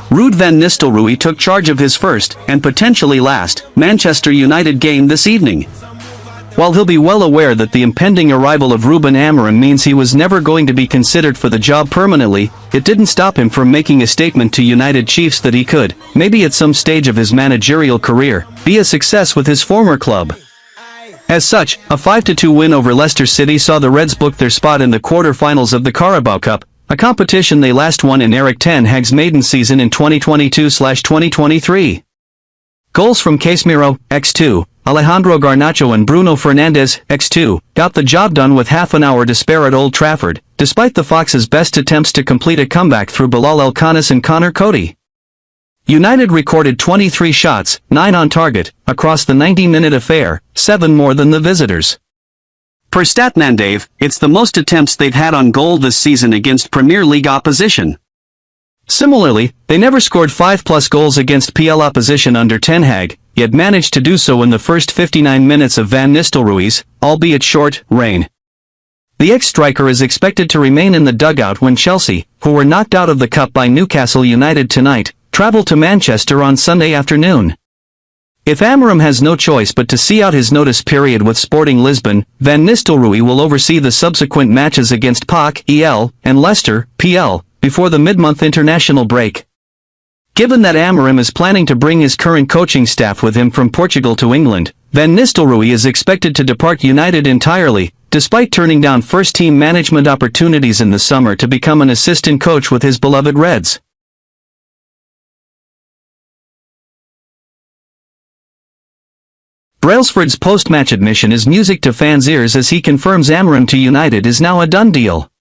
Ruud van Nistelrooy took charge of his first, and potentially last, Manchester United game this evening. While he'll be well aware that the impending arrival of Ruben Amorim means he was never going to be considered for the job permanently, it didn't stop him from making a statement to United chiefs that he could, maybe at some stage of his managerial career, be a success with his former club. As such, a 5-2 win over Leicester City saw the Reds book their spot in the quarter-finals of the Carabao Cup, a competition they last won in Erik ten Hag's maiden season in 2022/2023. Goals from Casemiro, x2, Alejandro Garnacho and Bruno Fernandes, x2, got the job done with half an hour to spare at Old Trafford, despite the Foxes' best attempts to complete a comeback through Bilal El-Khanis and Connor Cody. United recorded 23 shots, 9 on target, across the 90-minute affair, 7 more than the visitors. Per Statman Dave, it's the most attempts they've had on goal this season against Premier League opposition. Similarly, they never scored 5+ goals against PL opposition under Ten Hag, yet managed to do so in the first 59 minutes of Van Nistelrooy's, albeit short, reign. The ex-striker is expected to remain in the dugout when Chelsea, who were knocked out of the cup by Newcastle United tonight, travel to Manchester on Sunday afternoon. If Amorim has no choice but to see out his notice period with Sporting Lisbon, Van Nistelrooy will oversee the subsequent matches against PAOK, EL, and Leicester, PL, before the mid-month international break. Given that Amorim is planning to bring his current coaching staff with him from Portugal to England, Van Nistelrooy is expected to depart United entirely, despite turning down first-team management opportunities in the summer to become an assistant coach with his beloved Reds. Brailsford's post-match admission is music to fans' ears as he confirms Amorim to United is now a done deal.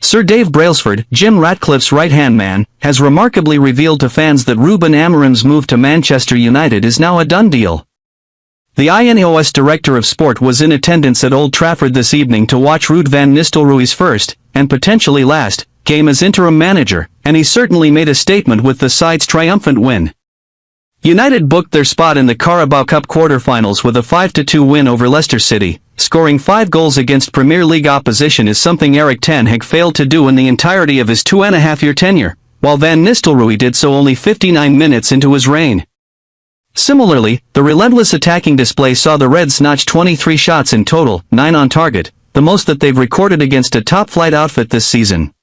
Sir Dave Brailsford, Jim Ratcliffe's right-hand man, has remarkably revealed to fans that Ruben Amorim's move to Manchester United is now a done deal. The INEOS Director of Sport was in attendance at Old Trafford this evening to watch Ruud van Nistelrooy's first, and potentially last, game as interim manager, and he certainly made a statement with the side's triumphant win. United booked their spot in the Carabao Cup quarter-finals with a 5-2 win over Leicester City. Scoring 5 goals against Premier League opposition is something Erik ten Hag failed to do in the entirety of his 2.5-year tenure, while Van Nistelrooy did so only 59 minutes into his reign. Similarly, the relentless attacking display saw the Reds notch 23 shots in total, 9 on target, the most that they've recorded against a top-flight outfit this season.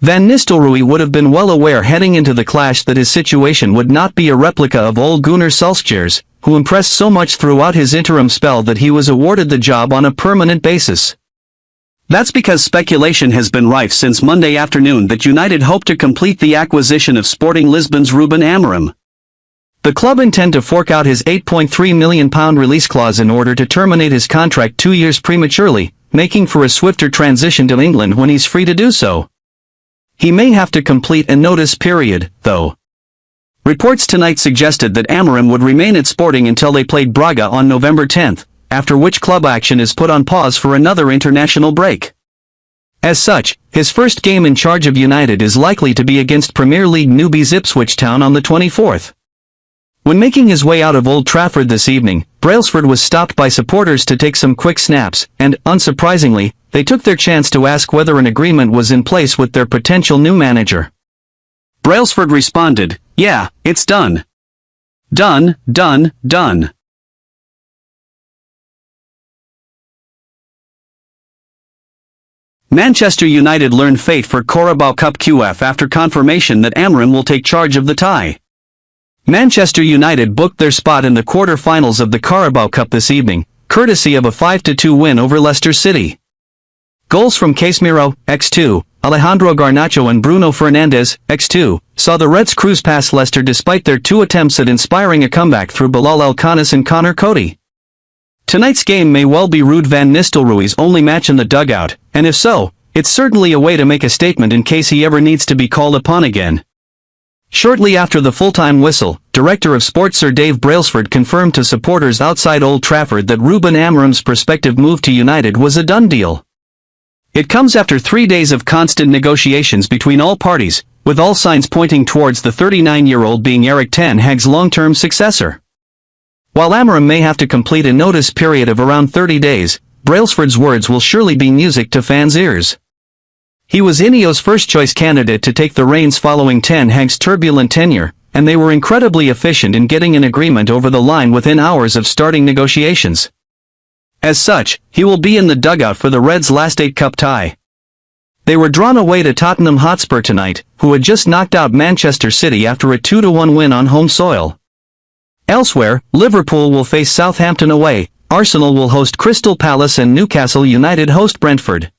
Van Nistelrooy would have been well aware heading into the clash that his situation would not be a replica of Ole Gunnar Solskjaer's, who impressed so much throughout his interim spell that he was awarded the job on a permanent basis. That's because speculation has been rife since Monday afternoon that United hope to complete the acquisition of Sporting Lisbon's Ruben Amorim. The club intend to fork out his £8.3 million release clause in order to terminate his contract 2 years prematurely, making for a swifter transition to England when he's free to do so. He may have to complete a notice period, though. Reports tonight suggested that Amorim would remain at Sporting until they played Braga on November 10, after which club action is put on pause for another international break. As such, his first game in charge of United is likely to be against Premier League newbies Ipswich Town on the 24th. When making his way out of Old Trafford this evening, Brailsford was stopped by supporters to take some quick snaps, and, unsurprisingly, they took their chance to ask whether an agreement was in place with their potential new manager. Brailsford responded, "Yeah, it's done. Done, done, done." Manchester United learned fate for Carabao Cup QF after confirmation that Amorim will take charge of the tie. Manchester United booked their spot in the quarter-finals of the Carabao Cup this evening, courtesy of a 5-2 win over Leicester City. Goals from Casemiro, x2, Alejandro Garnacho and Bruno Fernandes, x2, saw the Reds cruise past Leicester despite their 2 attempts at inspiring a comeback through Bilal El-Khanis and Connor Cody. Tonight's game may well be Ruud van Nistelrooy's only match in the dugout, and if so, it's certainly a way to make a statement in case he ever needs to be called upon again. Shortly after the full-time whistle, Director of Sport Sir Dave Brailsford confirmed to supporters outside Old Trafford that Ruben Amorim's prospective move to United was a done deal. It comes after 3 days of constant negotiations between all parties, with all signs pointing towards the 39-year-old being Erik ten Hag's long-term successor. While Amorim may have to complete a notice period of around 30 days, Brailsford's words will surely be music to fans' ears. He was Ineos' first-choice candidate to take the reins following Ten Hag's turbulent tenure, and they were incredibly efficient in getting an agreement over the line within hours of starting negotiations. As such, he will be in the dugout for the Reds' last 8 cup tie. They were drawn away to Tottenham Hotspur tonight, who had just knocked out Manchester City after a 2-1 win on home soil. Elsewhere, Liverpool will face Southampton away, Arsenal will host Crystal Palace and Newcastle United host Brentford.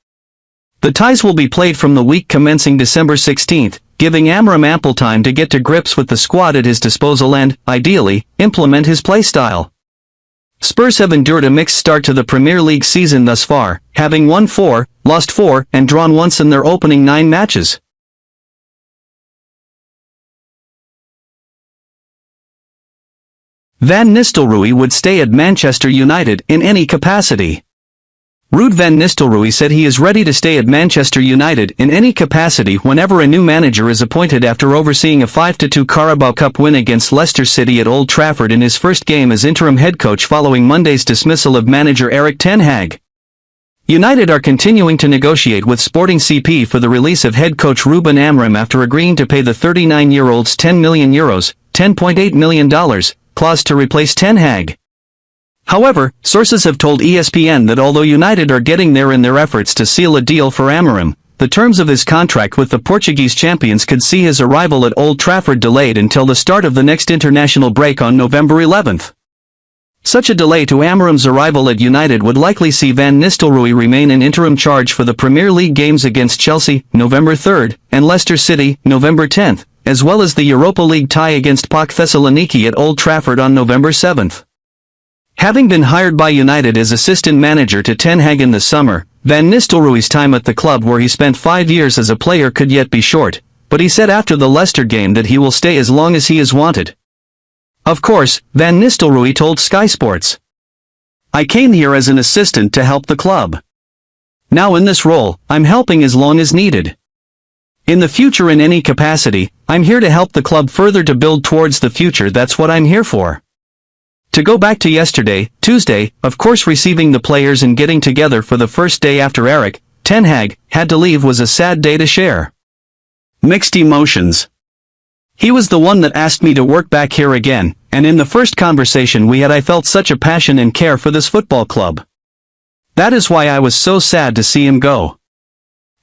The ties will be played from the week commencing December 16th, giving Amorim ample time to get to grips with the squad at his disposal and, ideally, implement his play style. Spurs have endured a mixed start to the Premier League season thus far, having won 4, lost 4, and drawn once in their opening 9 matches. Van Nistelrooy would stay at Manchester United in any capacity. Ruud van Nistelrooy said he is ready to stay at Manchester United in any capacity whenever a new manager is appointed after overseeing a 5-2 Carabao Cup win against Leicester City at Old Trafford in his first game as interim head coach following Monday's dismissal of manager Erik Ten Hag. United are continuing to negotiate with Sporting CP for the release of head coach Ruben Amorim after agreeing to pay the 39-year-old's €10 million, $10.8 million, clause to replace Ten Hag. However, sources have told ESPN that although United are getting there in their efforts to seal a deal for Amorim, the terms of his contract with the Portuguese champions could see his arrival at Old Trafford delayed until the start of the next international break on November 11th. Such a delay to Amorim's arrival at United would likely see Van Nistelrooy remain in interim charge for the Premier League games against Chelsea, November 3rd, and Leicester City, November 10th, as well as the Europa League tie against PAOK Thessaloniki at Old Trafford on November 7th. Having been hired by United as assistant manager to Ten Hag in the summer, Van Nistelrooy's time at the club where he spent 5 years as a player could yet be short, but he said after the Leicester game that he will stay as long as he is wanted. Of course, Van Nistelrooy told Sky Sports, "I came here as an assistant to help the club. Now in this role, I'm helping as long as needed. In the future in any capacity, I'm here to help the club further to build towards the future. That's what I'm here for." To go back to yesterday, Tuesday, of course receiving the players and getting together for the first day after Erik Ten Hag had to leave was a sad day to share. Mixed emotions. He was the one that asked me to work back here again, and in the first conversation we had I felt such a passion and care for this football club. That is why I was so sad to see him go.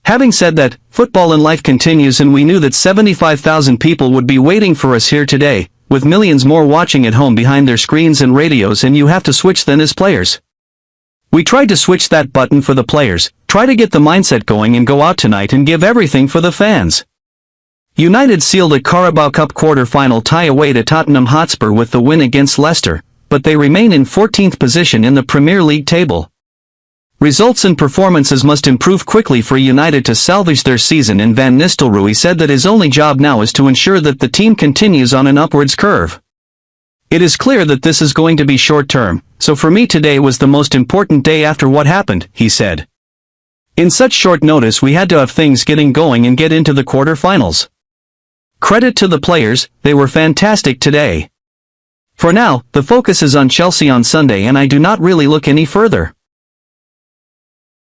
Having said that, football and life continues and we knew that 75,000 people would be waiting for us here today, with millions more watching at home behind their screens and radios, and you have to switch then as players. We tried to switch that button for the players, try to get the mindset going and go out tonight and give everything for the fans. United sealed a Carabao Cup quarter-final tie away to Tottenham Hotspur with the win against Leicester, but they remain in 14th position in the Premier League table. Results and performances must improve quickly for United to salvage their season, and Van Nistelrooy said that his only job now is to ensure that the team continues on an upwards curve. "It is clear that this is going to be short-term, so for me today was the most important day after what happened," he said. "In such short notice we had to have things getting going and get into the quarter-finals. Credit to the players, they were fantastic today. For now, the focus is on Chelsea on Sunday and I do not really look any further."